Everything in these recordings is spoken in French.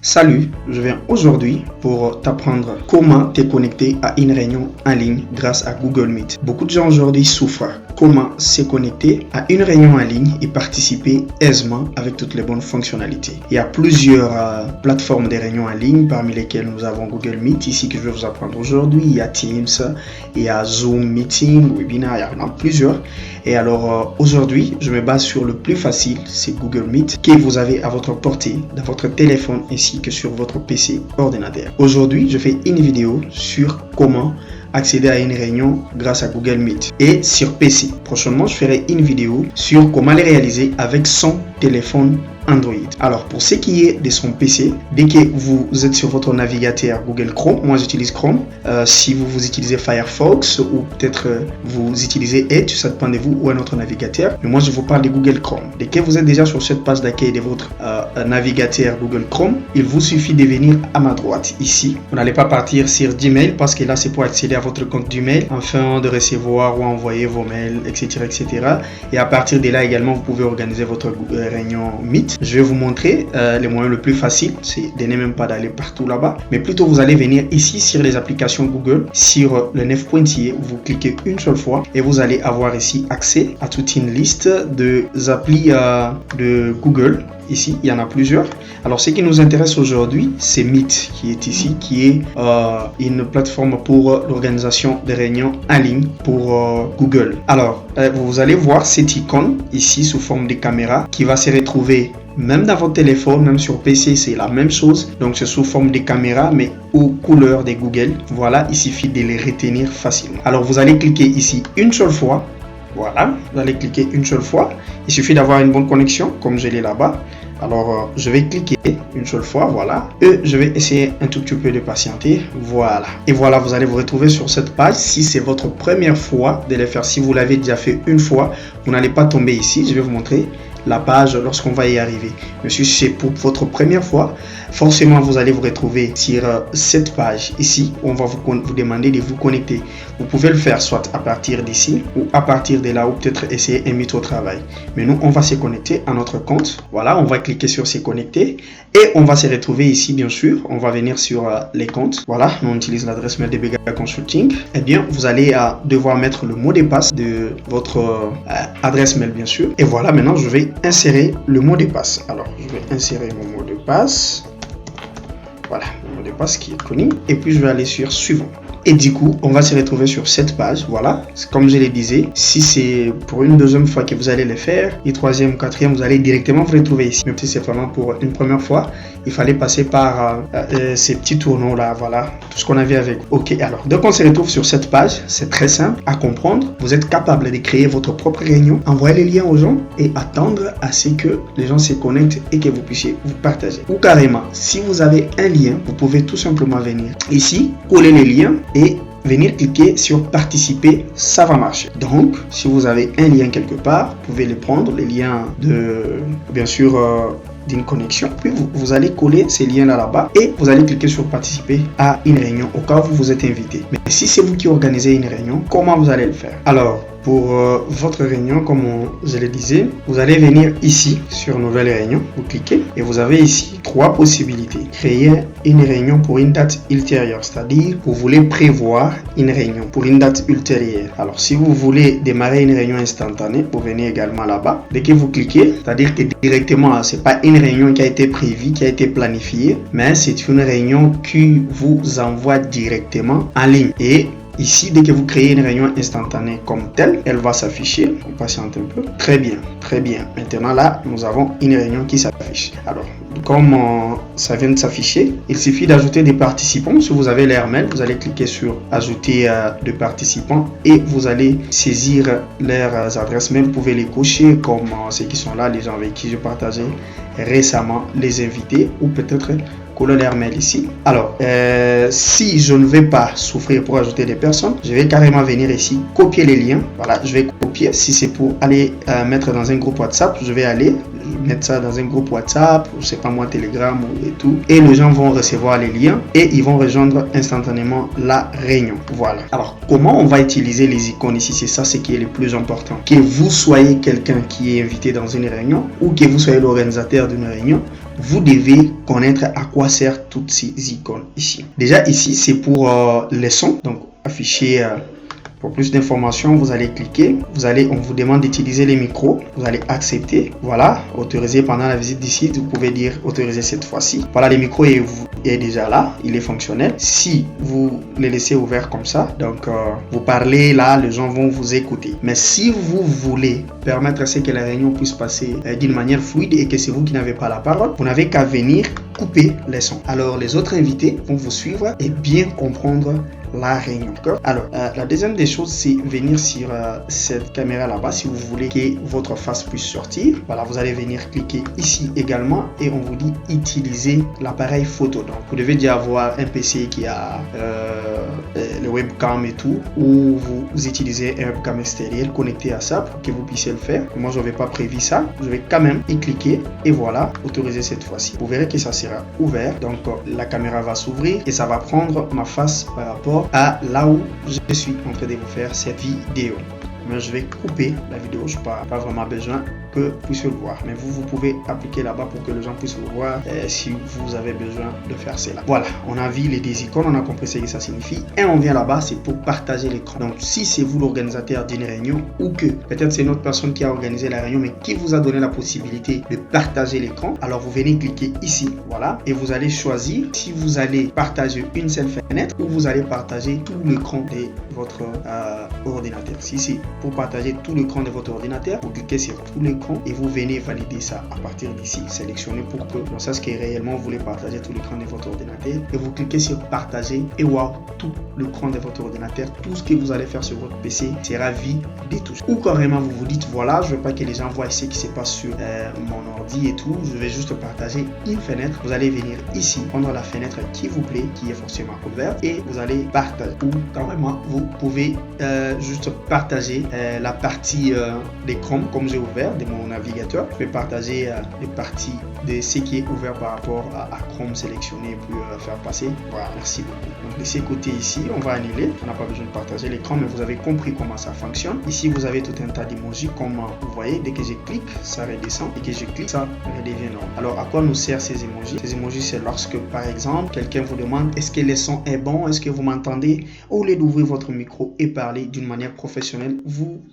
Salut, je viens aujourd'hui pour t'apprendre comment te connecter à une réunion en ligne grâce à Google Meet. Beaucoup de gens aujourd'hui souffrent. Comment se connecter à une réunion en ligne et participer aisément avec toutes les bonnes fonctionnalités. Il y a plusieurs plateformes de réunions en ligne parmi lesquelles nous avons Google Meet ici que je vais vous apprendre aujourd'hui. Il y a Teams, il y a Zoom Meeting, Webinar, il y en a plusieurs. Et alors aujourd'hui, je me base sur le plus facile, c'est Google Meet que vous avez à votre portée dans votre téléphone ainsi que sur votre PC ordinateur. Aujourd'hui, je fais une vidéo sur comment accéder à une réunion grâce à Google Meet et sur PC. Prochainement, je ferai une vidéo sur comment les réaliser avec son téléphone Android. Alors, pour ce qui est de son PC, dès que vous êtes sur votre navigateur Google Chrome, moi j'utilise Chrome. Si vous utilisez Firefox ou peut-être vous utilisez Edge, ça dépend de vous ou un autre navigateur. Mais moi je vous parle de Google Chrome. Dès que vous êtes déjà sur cette page d'accueil de votre navigateur Google Chrome, il vous suffit de venir à ma droite ici. Vous n'allez pas partir sur Gmail parce que là c'est pour accéder à votre compte Gmail afin de recevoir ou envoyer vos mails, etc. etc. Et à partir de là également, vous pouvez organiser votre réunion Meet. Je vais vous montrer les moyens le plus facile, c'est de ne même pas d'aller partout là-bas, mais plutôt vous allez venir ici sur les applications Google, sur le 9 pointillés, vous cliquez une seule fois et vous allez avoir ici accès à toute une liste de applis de Google. Ici, il y en a plusieurs. Alors, ce qui nous intéresse aujourd'hui, c'est Meet qui est ici, qui est une plateforme pour l'organisation des réunions en ligne pour Google. Alors, vous allez voir cette icône ici sous forme de caméra qui va se retrouver même dans votre téléphone, même sur PC, c'est la même chose. Donc, c'est sous forme de caméra, mais aux couleurs de Google. Voilà, il suffit de les retenir facilement. Alors, vous allez cliquer ici une seule fois. Voilà, vous allez cliquer une seule fois. Il suffit d'avoir une bonne connexion, comme je l'ai là-bas. Alors, je vais cliquer une seule fois, voilà. Et je vais essayer un tout petit peu de patienter, voilà. Et voilà, vous allez vous retrouver sur cette page. Si c'est votre première fois de le faire, si vous l'avez déjà fait une fois, vous n'allez pas tomber ici. Je vais vous montrer la page lorsqu'on va y arriver. Mais si c'est pour votre première fois, forcément vous allez vous retrouver sur cette page ici où on va vous demander de vous connecter. Vous pouvez le faire soit à partir d'ici ou à partir de là ou peut-être essayer un mythe au travail. Mais nous, on va se connecter à notre compte. Voilà, on va cliquer sur se connecter et on va se retrouver ici, bien sûr. On va venir sur les comptes. Voilà, nous on utilise l'adresse mail de Bega Consulting. Eh bien, vous allez devoir mettre le mot de passe de votre adresse mail, bien sûr. Et voilà, maintenant je vais insérer le mot de passe. Alors, je vais insérer mon mot de passe. Voilà, le mot de passe qui est connu. Et puis, je vais aller sur suivant. Et du coup, on va se retrouver sur cette page. Voilà, comme je le disais, si c'est pour une deuxième fois que vous allez le faire, et troisième, quatrième, vous allez directement vous retrouver ici. Même si c'est vraiment pour une première fois, il fallait passer par ces petits tourneaux là. Voilà, tout ce qu'on avait avec vous. Ok, alors, dès qu'on se retrouve sur cette page, c'est très simple à comprendre. Vous êtes capable de créer votre propre réunion, envoyer les liens aux gens et attendre à ce que les gens se connectent et que vous puissiez vous partager. Ou carrément, si vous avez un lien, vous pouvez tout simplement venir ici, coller les liens et venir cliquer sur participer, ça va marcher. Donc, si vous avez un lien quelque part, vous pouvez le prendre, les liens de, bien sûr, d'une connexion, puis vous allez coller ces liens là-bas et vous allez cliquer sur participer à une réunion au cas où vous êtes invité. Mais si c'est vous qui organisez une réunion, comment vous allez le faire? Alors, pour votre réunion, comme je le disais, vous allez venir ici sur nouvelle réunion, vous cliquez et vous avez ici trois possibilités. Créer une réunion pour une date ultérieure, c'est-à-dire vous voulez prévoir une réunion pour une date ultérieure. Alors si vous voulez démarrer une réunion instantanée, vous venez également là-bas. Dès que vous cliquez, c'est-à-dire que directement, c'est pas une réunion qui a été prévue, qui a été planifiée, mais c'est une réunion qui vous envoie directement en ligne. Et ici, dès que vous créez une réunion instantanée comme telle, elle va s'afficher. On patiente un peu. Très bien, très bien. Maintenant, là, nous avons une réunion qui s'affiche. Alors, comme ça vient de s'afficher, il suffit d'ajouter des participants. Si vous avez leur mail, vous allez cliquer sur ajouter des participants et vous allez saisir leurs adresses mail. Vous pouvez les cocher comme ceux qui sont là, les gens avec qui je partageais récemment, les invités ou peut-être coller leur mail ici. Alors, si je ne vais pas souffrir pour ajouter des personnes, je vais carrément venir ici, copier les liens. Voilà, je vais copier. Si c'est pour aller mettre dans un groupe WhatsApp, je vais aller mettre ça dans un groupe WhatsApp, je sais pas moi, Telegram et tout. Et les gens vont recevoir les liens et ils vont rejoindre instantanément la réunion. Voilà. Alors, comment on va utiliser les icônes ici? C'est ça, ce qui est le plus important. Que vous soyez quelqu'un qui est invité dans une réunion ou que vous soyez l'organisateur d'une réunion, vous devez connaître à quoi servent toutes ces icônes ici. Déjà ici, c'est pour les sons. Donc afficher... Pour plus d'informations, vous allez cliquer. On vous demande d'utiliser les micros. Vous allez accepter. Voilà, autoriser pendant la visite d'ici. Vous pouvez dire autoriser cette fois-ci. Voilà, les micros est déjà là. Il est fonctionnel. Si vous les laissez ouverts comme ça, donc vous parlez là, les gens vont vous écouter. Mais si vous voulez permettre à ce que la réunion puisse passer d'une manière fluide et que c'est vous qui n'avez pas la parole, vous n'avez qu'à venir couper les sons. Alors, les autres invités vont vous suivre et bien comprendre la réunion. Alors, la deuxième des choses, c'est venir sur cette caméra là-bas si vous voulez que votre face puisse sortir. Voilà, vous allez venir cliquer ici également et on vous dit utiliser l'appareil photo. Donc, vous devez déjà avoir un PC qui a le webcam et tout, ou vous utilisez un webcam extérieur connecté à ça pour que vous puissiez le faire. Moi, je n'avais pas prévu ça. Je vais quand même y cliquer et voilà, autoriser cette fois-ci. Vous verrez que ça sera ouvert. Donc, la caméra va s'ouvrir et ça va prendre ma face par rapport à là où je suis en train de vous faire cette vidéo. Mais je vais couper la vidéo, je n'ai pas vraiment besoin que vous puissiez le voir. Mais vous pouvez appliquer là-bas pour que les gens puissent le voir si vous avez besoin de faire cela. Voilà, on a vu les deux icônes, on a compris ce que ça signifie. Et on vient là-bas, c'est pour partager l'écran. Donc, si c'est vous l'organisateur d'une réunion ou que peut-être c'est une autre personne qui a organisé la réunion mais qui vous a donné la possibilité de partager l'écran, alors vous venez cliquer ici, voilà, et vous allez choisir si vous allez partager une seule fenêtre ou vous allez partager tout l'écran de votre ordinateur. Si c'est pour partager tout l'écran de votre ordinateur, vous cliquez sur tout l'écran et vous venez valider ça à partir d'ici, sélectionnez pour que on sache que réellement vous voulez partager tout l'écran de votre ordinateur et vous cliquez sur partager et wow, tout l'écran de votre ordinateur, tout ce que vous allez faire sur votre PC sera vidé tout. Ou carrément vous vous dites voilà, je veux pas que les gens voient ce qui se passe sur mon ordi et tout, je vais juste partager une fenêtre. Vous allez venir ici, prendre la fenêtre qui vous plaît, qui est forcément ouverte et vous allez partager. Ou carrément vous pouvez juste partager la partie d'écran comme j'ai ouvert de mon navigateur. Je vais partager les parties de ce qui est ouvert par rapport à Chrome sélectionné pour faire passer. Voilà, merci beaucoup. Donc de ces côtés ici, on va annuler. On n'a pas besoin de partager l'écran, mais vous avez compris comment ça fonctionne. Ici, vous avez tout un tas d'emojis. Comme vous voyez, dès que je clique, ça redescend. Dès que je clique, ça redevient normal. Alors, à quoi nous servent ces emojis? Ces emojis, c'est lorsque, par exemple, quelqu'un vous demande est-ce que le son est bon, est-ce que vous m'entendez? Au lieu d'ouvrir votre micro et parler d'une manière professionnelle,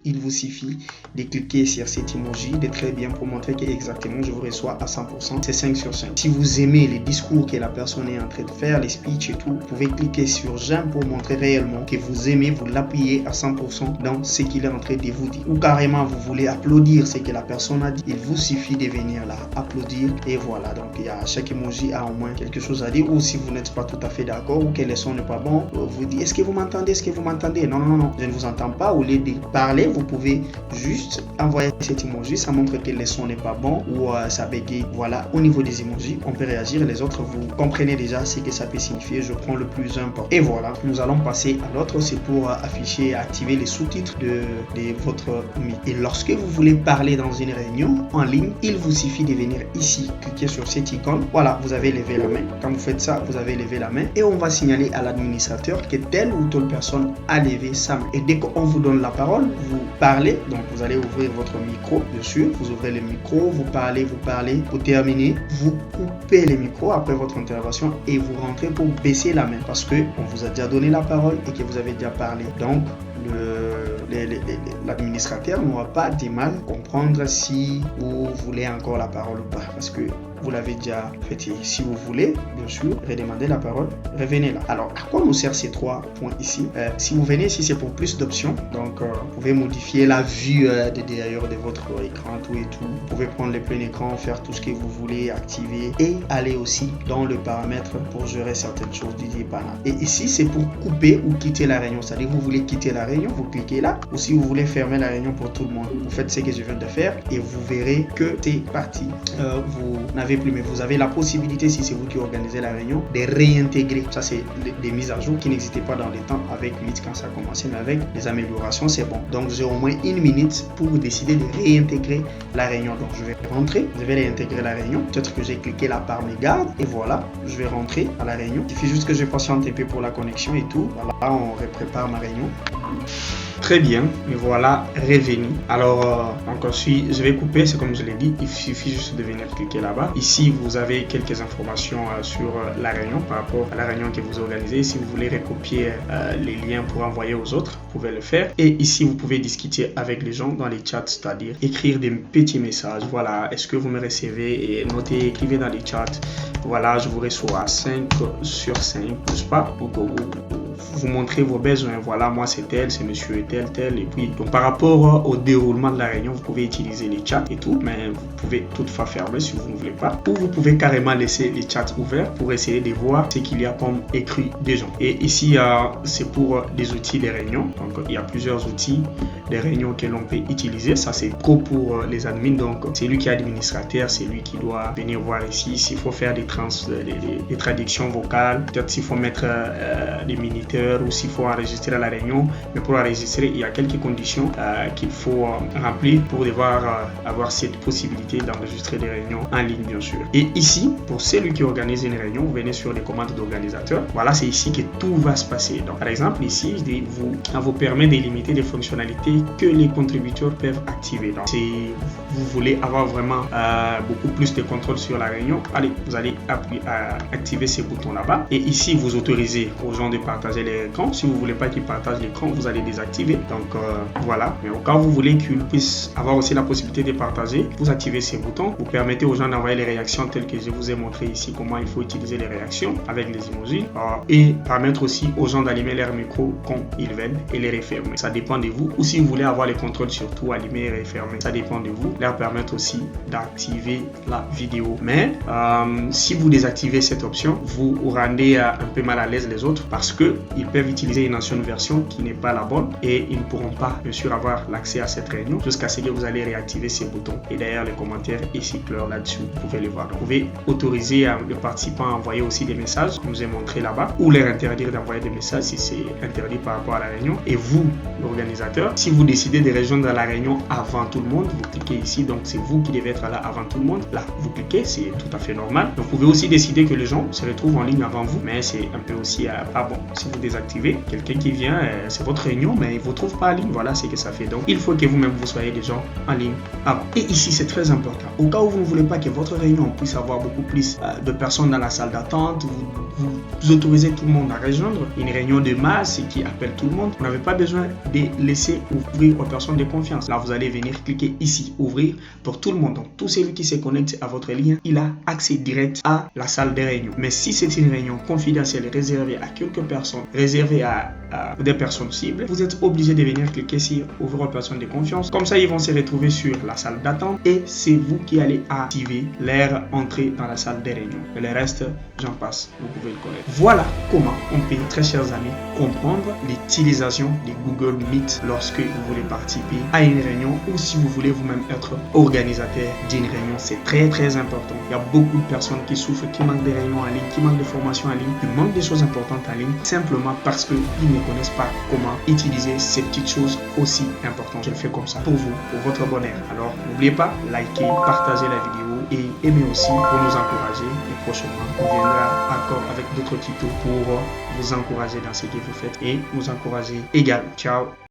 il vous suffit de cliquer sur cet emoji, de très bien pour montrer que exactement je vous reçois à 100%. C'est 5 sur 5. Si vous aimez les discours que la personne est en train de faire, les speeches et tout, vous pouvez cliquer sur j'aime pour montrer réellement que vous aimez, vous l'appuyez à 100% dans ce qu'il est en train de vous dire. Ou carrément vous voulez applaudir ce que la personne a dit, il vous suffit de venir là, applaudir et voilà. Donc il y a chaque emoji a au moins quelque chose à dire. Ou si vous n'êtes pas tout à fait d'accord ou que le son n'est pas bon, vous dites est-ce que vous m'entendez, est-ce que vous m'entendez? Non, non, non, je ne vous entends pas. Au lieu de parler, vous pouvez juste envoyer cet emoji, ça montre que le son n'est pas bon ou ça bégaye. Voilà, au niveau des emojis, on peut réagir. Les autres, vous comprenez déjà ce que ça peut signifier. Je prends le plus important. Et voilà, nous allons passer à l'autre. C'est pour afficher et activer les sous-titres de votre Meet. Et lorsque vous voulez parler dans une réunion en ligne, il vous suffit de venir ici, cliquer sur cette icône. Voilà, vous avez levé la main. Quand vous faites ça, vous avez levé la main et on va signaler à l'administrateur que telle ou telle personne a levé sa main. Et dès qu'on vous donne la parole, vous parlez. Donc, vous allez ouvrir votre micro, bien sûr. Vous ouvrez le micro, vous parlez. Pour terminer, vous coupez les micros après votre intervention et vous rentrez pour baisser la main parce que on vous a déjà donné la parole et que vous avez déjà parlé. Donc, l'administrateur n'aura pas de mal à comprendre si vous voulez encore la parole ou pas parce que vous l'avez déjà fait. Si vous voulez, bien sûr, redemander la parole, revenez là. Alors, à quoi nous servent ces trois points ici? Si vous venez ici, c'est pour plus d'options. Donc, vous pouvez modifier la vue de derrière de votre écran, tout et tout. Vous pouvez prendre le plein écran, faire tout ce que vous voulez, activer et aller aussi dans le paramètre pour gérer certaines choses du dépannage. Et ici, c'est pour couper ou quitter la réunion. C'est-à-dire, vous voulez quitter la réunion, vous cliquez là. Ou si vous voulez fermer la réunion pour tout le monde, vous faites ce que je viens de faire et vous verrez que c'est parti. Vous n'avez plus, mais vous avez la possibilité, si c'est vous qui organisez la réunion, de réintégrer. Ça, c'est des mises à jour qui n'existaient pas dans les temps avec Meet quand ça a commencé, mais avec les améliorations, c'est bon. Donc, j'ai au moins une minute pour décider de réintégrer la réunion. Donc, je vais rentrer, je vais réintégrer la réunion. Peut-être que j'ai cliqué là par mégarde et voilà, je vais rentrer à la réunion. Il suffit juste que je patiente un peu pour la connexion et tout. Voilà, on prépare ma réunion. Très bien, me voilà revenu. Alors, je vais couper, c'est comme je l'ai dit, il suffit juste de venir cliquer là-bas. Ici, vous avez quelques informations sur la réunion par rapport à la réunion que vous organisez. Si vous voulez recopier les liens pour envoyer aux autres, vous pouvez le faire. Et ici, vous pouvez discuter avec les gens dans les chats, c'est-à-dire écrire des petits messages. Voilà, est-ce que vous me recevez? Et notez, écrivez dans les chats. Voilà, je vous reçois 5 sur 5, n'est-ce pas? Vous montrez vos besoins. Voilà, moi c'est tel, c'est monsieur tel, tel. Et puis, donc par rapport au déroulement de la réunion, vous pouvez utiliser les chats et tout, mais vous pouvez toutefois fermer si vous ne voulez pas. Ou vous pouvez carrément laisser les chats ouverts pour essayer de voir ce qu'il y a comme écrit des gens. Et ici, c'est pour des outils de réunion. Donc, il y a plusieurs outils de réunion que l'on peut utiliser. Ça, c'est trop pour les admins. Donc, c'est lui qui est administrateur, c'est lui qui doit venir voir ici s'il faut faire des traductions vocales, peut-être s'il faut mettre des minuteurs ou s'il faut enregistrer à la réunion. Mais pour enregistrer, il y a quelques conditions qu'il faut remplir pour devoir avoir cette possibilité d'enregistrer des réunions en ligne, bien sûr. Et ici, pour celui qui organise une réunion, vous venez sur les commandes d'organisateur. Voilà, c'est ici que tout va se passer. Donc, par exemple, ici, vous permet de limiter les fonctionnalités que les contributeurs peuvent activer. Donc, si vous voulez avoir vraiment beaucoup plus de contrôle sur la réunion, allez, vous allez activer ces boutons là-bas. Et ici, vous autorisez aux gens de partager l'écran. Si vous ne voulez pas qu'ils partagent l'écran, vous allez désactiver. Donc, voilà. Mais au cas où vous voulez qu'ils puissent avoir aussi la possibilité de partager, vous activez ces boutons. Vous permettez aux gens d'envoyer les réactions telles que je vous ai montré ici, comment il faut utiliser les réactions avec les emojis. Et permettre aussi aux gens d'allumer leur micro quand ils veulent et les refermer. Ça dépend de vous. Ou si vous voulez avoir les contrôles sur tout, allumer et refermer, ça dépend de vous. Leur permettre aussi d'activer la vidéo. Mais si vous désactivez cette option, vous rendez un peu mal à l'aise les autres parce qu'ils peuvent utiliser une ancienne version qui n'est pas la bonne et ils ne pourront pas, bien sûr, avoir l'accès à cette réunion jusqu'à ce que vous allez réactiver ces boutons. Et d'ailleurs, les commentaires ici clairs là-dessus, vous pouvez les voir. Donc, vous pouvez autoriser les participants à envoyer aussi des messages, comme je vous ai montré là-bas, ou leur interdire d'envoyer des messages si c'est interdit par rapport à la réunion. Et vous, l'organisateur, si vous décidez de rejoindre la réunion avant tout le monde, vous cliquez ici, donc c'est vous qui devez être là avant tout le monde. Là, vous cliquez, c'est tout à fait normal. Donc, vous pouvez aussi décider que les gens se retrouvent en ligne avant vous, mais c'est un peu aussi pas bon. Si vous désactivez, quelqu'un qui vient, c'est votre réunion, mais il ne vous trouve pas en ligne. Voilà ce que ça fait. Donc, il faut que vous-même vous soyez des gens en ligne avant. Et ici, c'est très important. Au cas où vous ne voulez pas que votre réunion puisse avoir beaucoup plus de personnes dans la salle d'attente, vous autorisez tout le monde à rejoindre une réunion de masse qui appelle tout le monde. Vous n'avez pas besoin de laisser ouvrir aux personnes de confiance. Là, vous allez venir cliquer ici, ouvrir pour tout le monde. Donc, tout celui qui se connecte à votre lien, il a accès direct à la salle de réunion. Mais si c'est une réunion confidentielle réservée à quelques personnes, réservée à des personnes cibles, vous êtes obligé de venir cliquer sur ouvrir aux personnes de confiance. Comme ça, ils vont se retrouver sur la salle d'attente et c'est vous qui allez activer leur entrée dans la salle de réunion. Et le reste, j'en passe, vous pouvez le connaître. Voilà comment on peut, très chers amis, comprendre l'utilisation de Google Meet lorsque vous voulez participer à une réunion ou si vous voulez vous-même être organisateur d'une réunion. C'est très très important. Il y a beaucoup de personnes qui souffrent, qui manquent de réunions en ligne, qui manquent de formations en ligne, qui manquent des choses importantes en ligne, simplement parce qu'ils ne connaissent pas comment utiliser ces petites choses aussi importantes. Je le fais comme ça pour vous, pour votre bonheur. Alors n'oubliez pas, likez, partagez la vidéo et aimez aussi pour nous encourager. Et prochainement, on viendra encore avec d'autres tutos pour vous encourager dans ce que vous faites et nous encourager également. Ciao!